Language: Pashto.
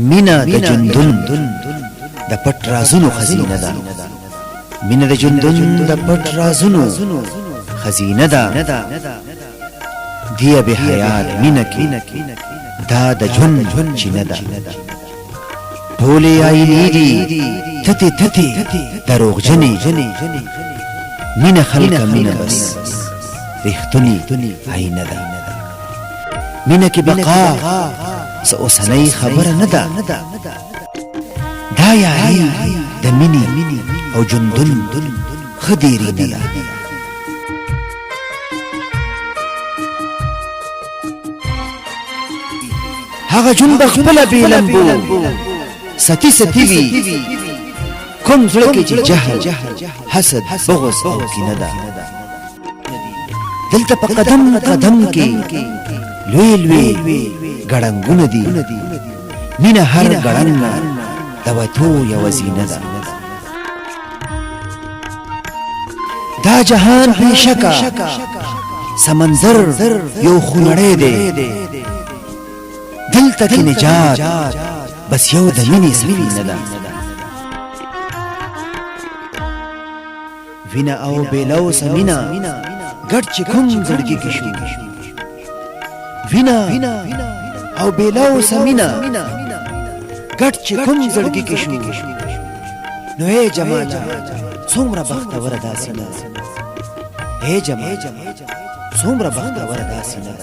مینا د جندون د پټ رازونو خزینه ده مینا د جندون د پټ رازونو خزینه ده دی به حیات مینا کی دا د ژوند چینه ده ټولې آینې دي تته دروغجنې مینا خلق مینا بس رښتونی آینه ده مینا کی بقا سأوسنی خبر ندا دا یاری د مینی او جندن خدیری ندا هغه جن بخپل بیلمبو ستی وی کوم زړه کې جهل حسد بغض او کینه ده دلته په قدم کې لوی ګړنګونه دي مینا هر ګړنګ د وتو یو زینه ده دا جهان بېشکه سمندر یو خونړی دی دلته کې نجات بس یو د مینې سفینه ده وینا او بیلو سمینا ګډ چې کوم زړګي کې شو وینا او بیلو سمینا ګټ چې کوم زړګي کې شو نو اے جمالا څومره بختور داسې نه اے جمالا څومره بختور داسې نه